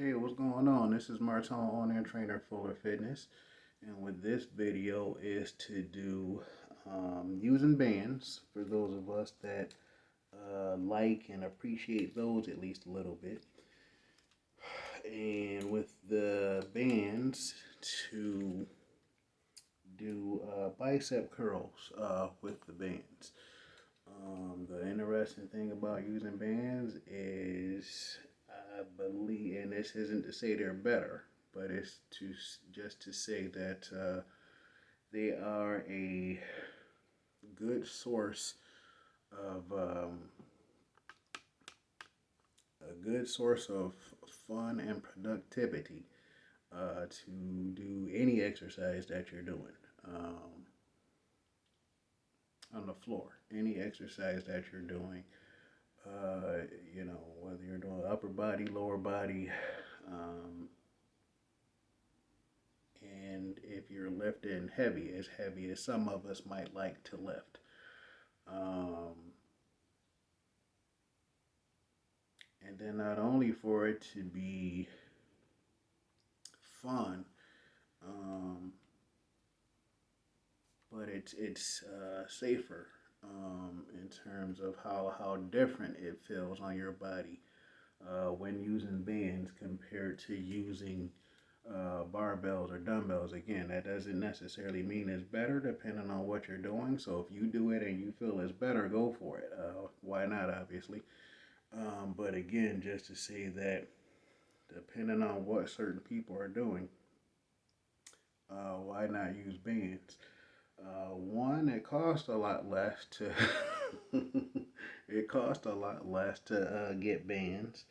Hey, what's going on? This is Martin, owner and trainer Fuller Fitness, and with this video is to do using bands for those of us that like and appreciate those at least a little bit, and with the bands to do bicep curls with the bands. The interesting thing about using bands is, I believe, and this isn't to say they're better, but it's to just to say that they are good source of a good source of fun and productivity to do any exercise that you're doing on the floor. Any exercise that you're doing, whether you're doing upper body, lower body, um, and if you're lifting heavy as some of us might like to lift. Um, and then not only for it to be fun, um, but it's safer in terms of how different it feels on your body when using bands compared to using barbells or dumbbells. Again, that doesn't necessarily mean it's better depending on what you're doing. So if you do it and you feel it's better, go for it. Why not, obviously? But again, just to say that depending on what certain people are doing, why not use bands? One, it costs a lot less to it costs a lot less to get bands,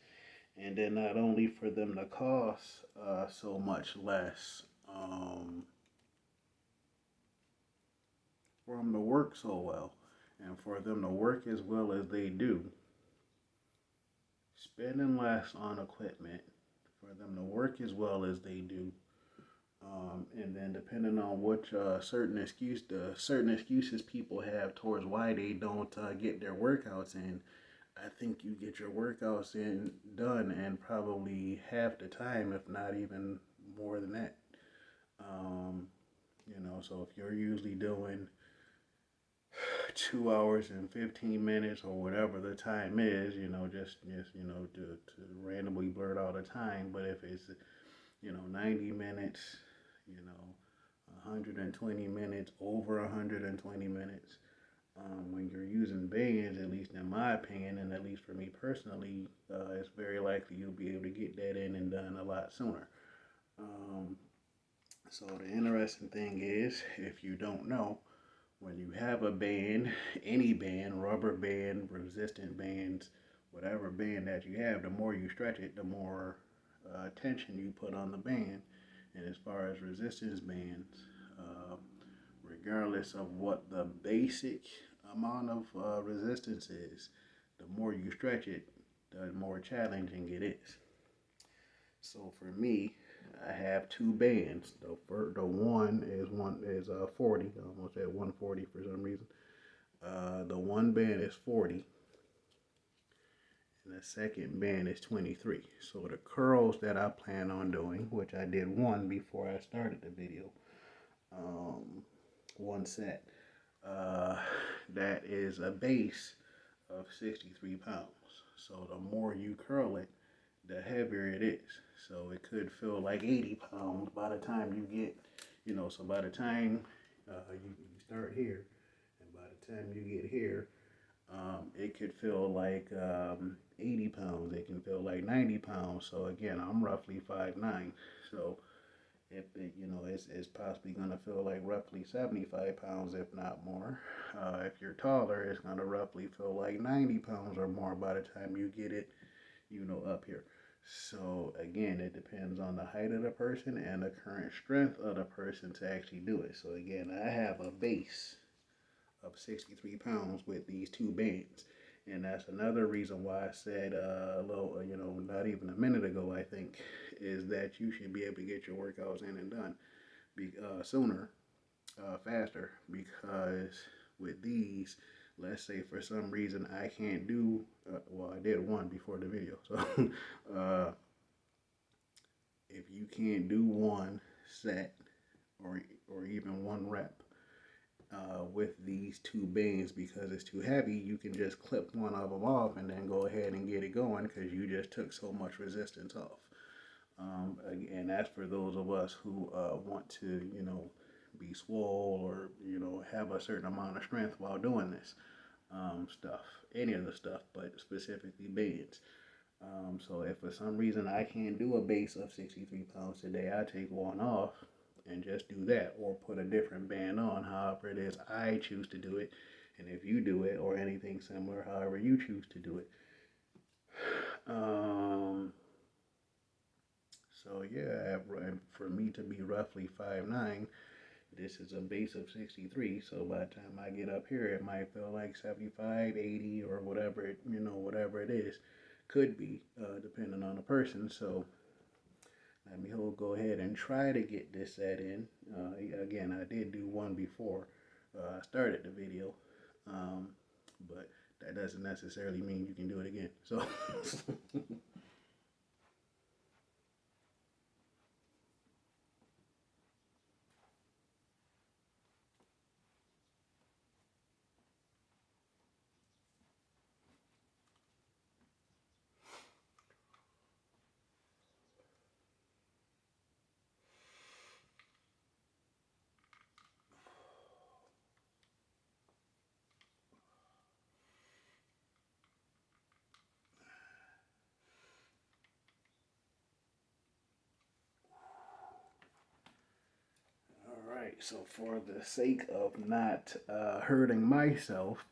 and then not only for them to cost so much less, for them to work so well, and for them to work as well as they do, spending less on equipment, for them to work as well as they do, and then depending on what certain excuses people have towards why they don't get their workouts in, I think you get your workouts in done in probably half the time, if not even more than that. Um, so if you're usually doing 2 hours and 15 minutes or whatever the time is, just to randomly blurt out a time. But if it's 90 minutes, 120 minutes, over 120 minutes, when you're using bands, at least in my opinion, and at least for me personally, it's very likely you'll be able to get that in and done a lot sooner. Um, so the interesting thing is, if you don't know, when you have a band, any band, rubber band, resistant bands, whatever band that you have, the more you stretch it, the more tension you put on the band. And as far as resistance bands, uh, regardless of what the basic amount of resistance is, the more you stretch it, the more challenging it is. So for me, I have two bands. The one is 40. I almost at 140 for some reason. The one band is 40, and the second band is 23. So the curls that I plan on doing, which I did one before I started the video, um, one set. Uh, that is a base of 63 pounds. So the more you curl it, the heavier it is. So it could feel like 80 pounds by the time you get, so by the time you start here, and by the time you get here, it could feel like 80 pounds. It can feel like 90 pounds. So again, I'm roughly 5'9". So if it's possibly going to feel like roughly 75 pounds, if not more. If you're taller, it's going to roughly feel like 90 pounds or more by the time you get it, up here. So again, it depends on the height of the person and the current strength of the person to actually do it. So again, I have a base of 63 pounds with these two bands. And that's another reason why I said not even a minute ago, I think, is that you should be able to get your workouts in and done sooner, faster, because with these, let's say for some reason I can't do, I did one before the video, so if you can't do one set or even one rep with these two bands because it's too heavy, you can just clip one of them off and then go ahead and get it going because you just took so much resistance off. And that's for those of us who want to, be swole or, have a certain amount of strength while doing this stuff, any of the stuff, but specifically bands. So if for some reason I can't do a base of 63 pounds today, I take one off and just do that or put a different band on, however it is I choose to do it. And if you do it or anything similar, however you choose to do it. So yeah, for me to be roughly 5'9", this is a base of 63. So by the time I get up here, it might feel like 75, 80, or whatever whatever it is, could be, depending on the person. So let me go ahead and try to get this set in. Again, I did do one before I started the video, but that doesn't necessarily mean you can do it again. So. Alright, so for the sake of not hurting myself,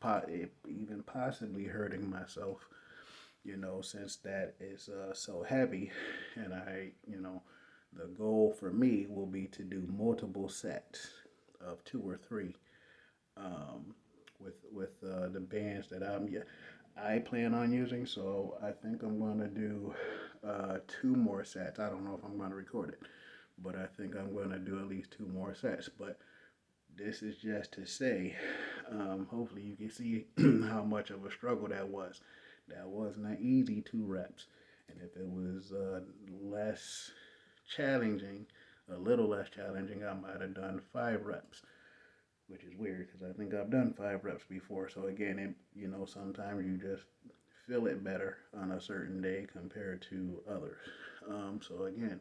even possibly hurting myself, since that is so heavy, and the goal for me will be to do multiple sets of 2 or 3 with the bands that I plan on using. So I think I'm going to do 2 more sets. I don't know if I'm going to record it, but I think I'm going to do at least 2 more sets. But this is just to say, hopefully you can see how much of a struggle that was. That wasn't an easy 2 reps. And if it was less challenging, a little less challenging, I might have done 5 reps, which is weird because I think I've done 5 reps before. So again, sometimes you just feel it better on a certain day compared to others. So again,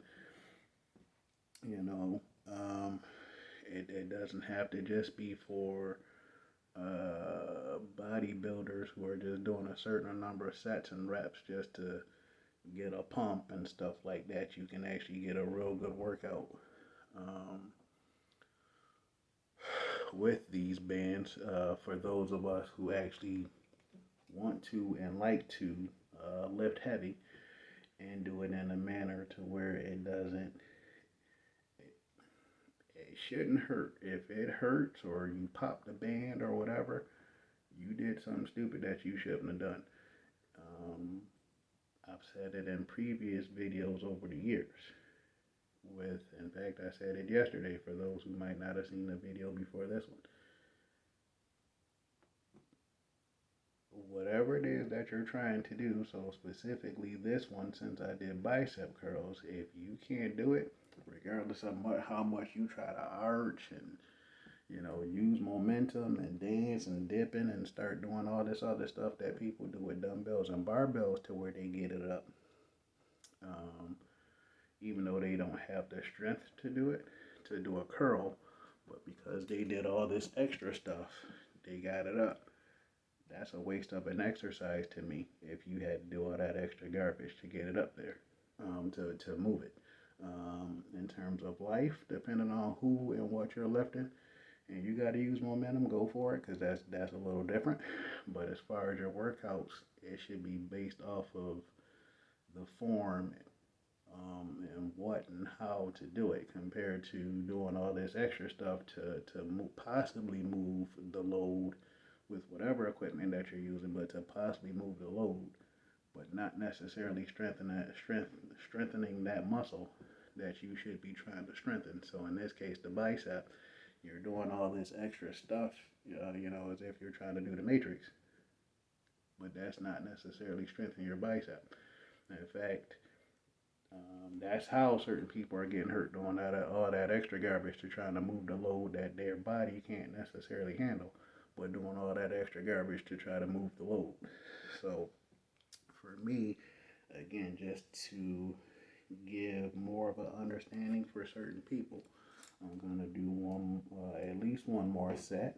it doesn't have to just be for bodybuilders who are just doing a certain number of sets and reps just to get a pump and stuff like that. You can actually get a real good workout with these bands for those of us who actually want to and like to lift heavy and do it in a manner to where it shouldn't hurt. If it hurts or you pop the band or whatever, you did something stupid that you shouldn't have done. I've said it in previous videos over the years. In fact, I said it yesterday for those who might not have seen the video before this one. Whatever it is that you're trying to do, so specifically this one, since I did bicep curls, if you can't do it, regardless of how much you try to arch and use momentum and dance and dipping and start doing all this other stuff that people do with dumbbells and barbells to where they get it up, even though they don't have the strength to do it, to do a curl, but because they did all this extra stuff, they got it up. That's a waste of an exercise to me if you had to do all that extra garbage to get it up there, to move it. In terms of life, depending on who and what you're lifting, and you got to use momentum, go for it, because that's a little different. But as far as your workouts, it should be based off of the form and what and how to do it, compared to doing all this extra stuff to possibly move the load with whatever equipment that you're using, but to possibly move the load, but not necessarily strengthening that muscle that you should be trying to strengthen. So in this case, the bicep, you're doing all this extra stuff, as if you're trying to do the matrix, but that's not necessarily strengthening your bicep. In fact, That's how certain people are getting hurt doing all that extra garbage to trying to move the load that their body can't necessarily handle, but doing all that extra garbage to try to move the load. So for me, again, just to give more of an understanding for certain people, I'm gonna do at least one more set.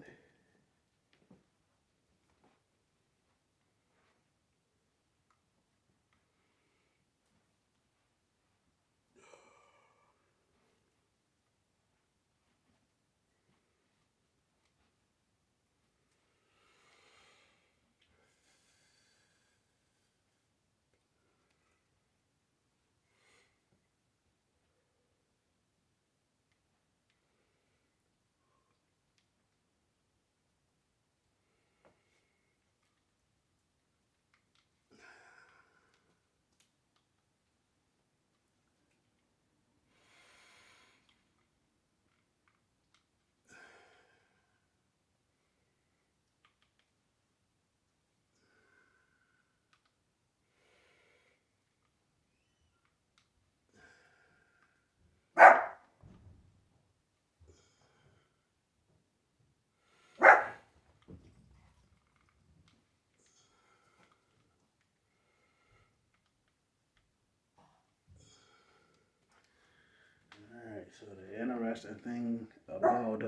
Alright, so the interesting thing about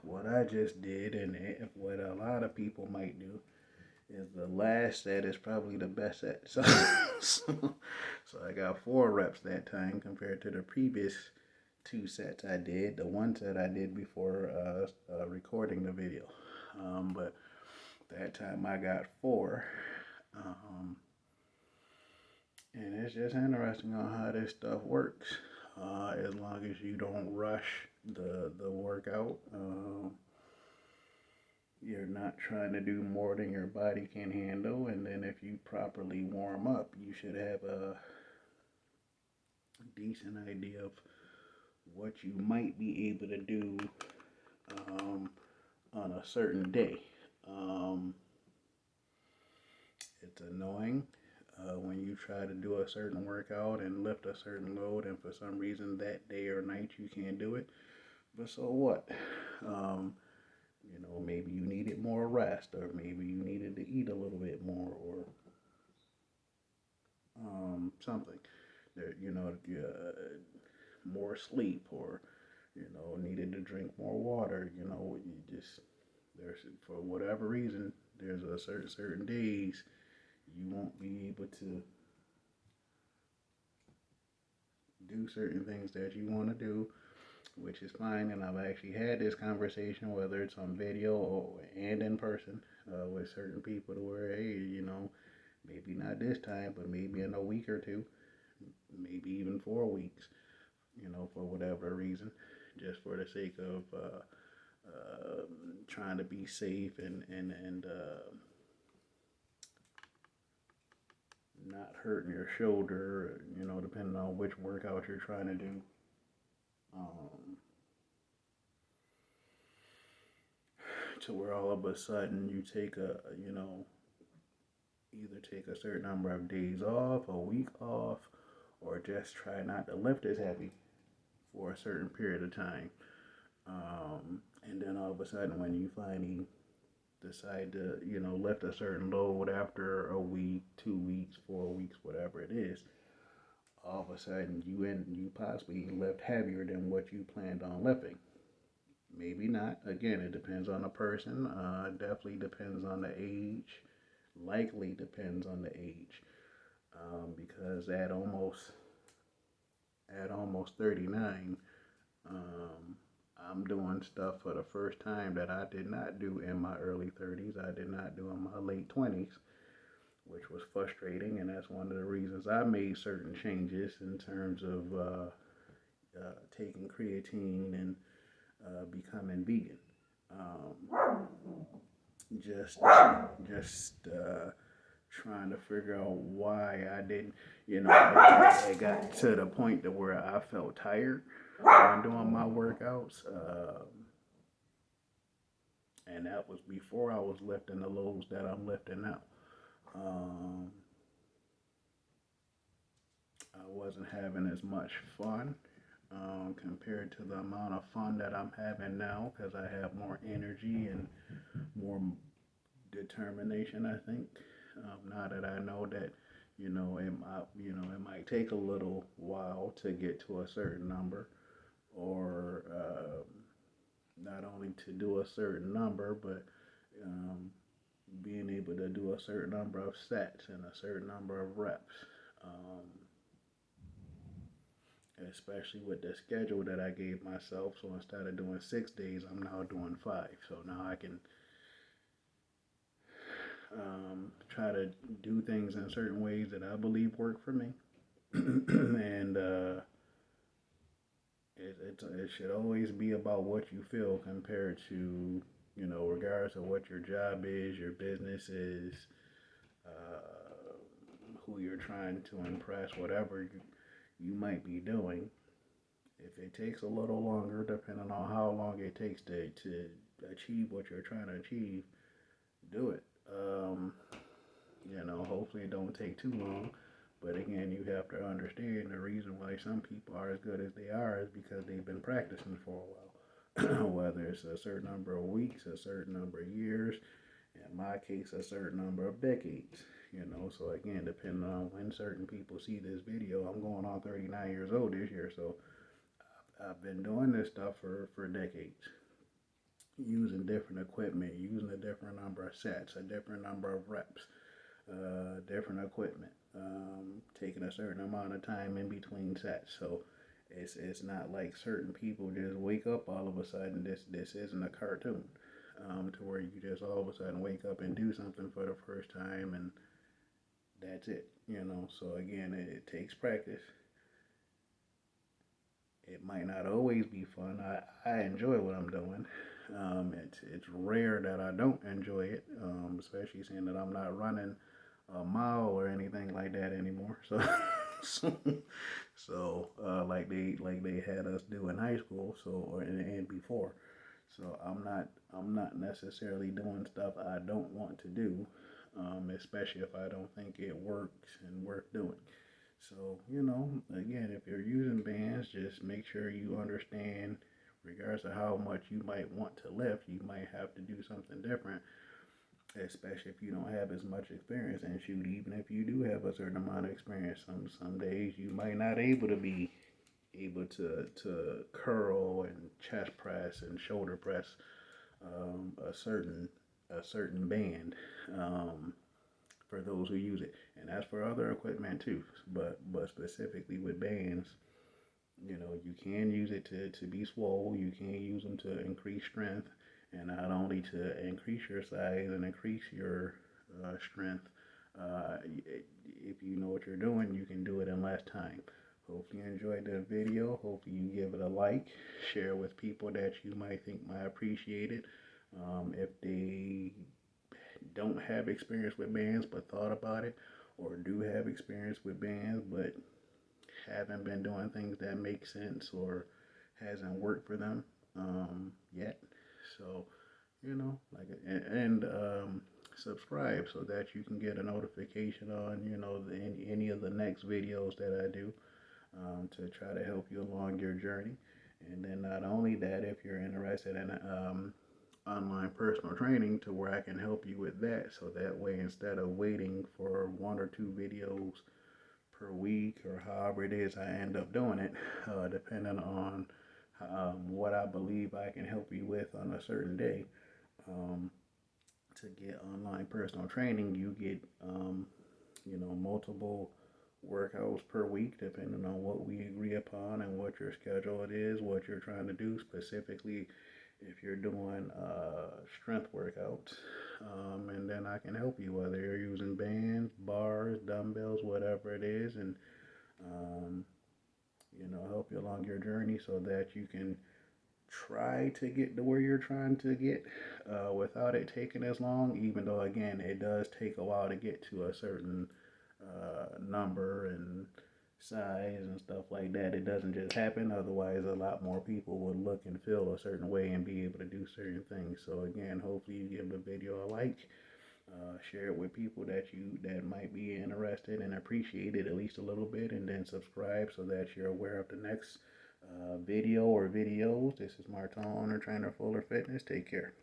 what I just did and what a lot of people might do is the last set is probably the best set. So I got 4 reps that time compared to the previous 2 sets I did. The one set I did before recording the video. But that time I got 4. Um, and it's just interesting on how this stuff works. As long as you don't rush the workout, you're not trying to do more than your body can handle. And then if you properly warm up, you should have a decent idea of what you might be able to do on a certain day. It's annoying when you try to do a certain workout and lift a certain load, and for some reason that day or night you can't do it. But so what? Maybe you needed more rest, or maybe you needed to eat a little bit more, or something. More sleep, or needed to drink more water. You just there's for whatever reason there's a certain days you won't be able to do certain things that you want to do, which is fine. And I've actually had this conversation, whether it's on video and in person, with certain people to where, hey, maybe not this time, but maybe in a week or two, maybe even 4 weeks, for whatever reason, just for the sake of trying to be safe and not hurting your shoulder, depending on which workout you're trying to do. To where all of a sudden you take either take a certain number of days off, a week off, or just try not to lift as heavy for a certain period of time. And then all of a sudden when you finally decide to, lift a certain load after a week, 2 weeks, 4 weeks, whatever it is, all of a sudden you possibly lift heavier than what you planned on lifting. Maybe not. Again, it depends on the person. Definitely depends on the age. Likely depends on the age. Because at almost 39, I'm doing stuff for the first time that I did not do in my early 30s. I did not do in my late 20s, which was frustrating. And that's one of the reasons I made certain changes in terms of taking creatine and becoming vegan. Just trying to figure out why I didn't, it got to the point to where I felt tired when doing my workouts. And that was before I was lifting the loads that I'm lifting now. I wasn't having as much fun compared to the amount of fun that I'm having now because I have more energy and more determination, I think. Now that I know that, it might take a little while to get to a certain number, or not only to do a certain number, but um, being able to do a certain number of sets and a certain number of reps. Um, Especially with the schedule that I gave myself. So instead of doing 6 days, I'm now doing 5. So now I can try to do things in certain ways that I believe work for me. And it should always be about what you feel compared to, regardless of what your job is, your business is, uh, who you're trying to impress, whatever you might be doing. If it takes a little longer, depending on how long it takes to achieve what you're trying to achieve, do it. Hopefully it don't take too long. But again, you have to understand the reason why some people are as good as they are is because they've been practicing for a while. Whether it's a certain number of weeks, a certain number of years, in my case, a certain number of decades. So again, depending on when certain people see this video, I'm going on 39 years old this year, so I've been doing this stuff for decades, using different equipment, using a different number of sets, a different number of reps, different equipment, taking a certain amount of time in between sets. So it's not like certain people just wake up all of a sudden. This isn't a cartoon, to where you just all of a sudden wake up and do something for the first time and that's it. So again, it takes practice. It might not always be fun. I enjoy what I'm doing. It's rare that I don't enjoy it, especially seeing that I'm not running a mile or anything like that anymore. So, so, like they had us do in high school. And before. So I'm not necessarily doing stuff I don't want to do, especially if I don't think it works and worth doing. So, again, if you're using bands, just make sure you understand, regardless of how much you might want to lift, you might have to do something different, especially if you don't have as much experience. And shoot, even if you do have a certain amount of experience, some days you might not be able to curl and chest press and shoulder press a certain band. For those who use it, and that's for other equipment too. But specifically with bands, you can use it to be swole. You can use them to increase strength, and not only to increase your size and increase your strength. If you know what you're doing, you can do it in less time. Hopefully you enjoyed the video. Hopefully you give it a like, share with people that you might think might appreciate it. If they don't have experience with bands but thought about it, or do have experience with bands but haven't been doing things that make sense or hasn't worked for them yet. So, subscribe so that you can get a notification on, any of the next videos that I do, to try to help you along your journey. And then not only that, if you're interested in online personal training, to where I can help you with that. So that way, instead of waiting for 1 or 2 videos per week or however it is I end up doing it, depending on what I believe I can help you with on a certain day, to get online personal training, you get, multiple workouts per week, depending on what we agree upon and what your schedule it is, what you're trying to do specifically. If you're doing strength workouts, and then I can help you, whether you're using bands, bars, dumbbells, whatever it is, and help you along your journey so that you can try to get to where you're trying to get, without it taking as long, even though again it does take a while to get to a certain number and size and stuff like that. It doesn't just happen, otherwise a lot more people would look and feel a certain way and be able to do certain things. So again, hopefully you give the video a like, Share it with people that might be interested and appreciate it at least a little bit, and then subscribe so that you're aware of the next video or videos. This is Martin, owner trainer Fuller Fitness. Take care.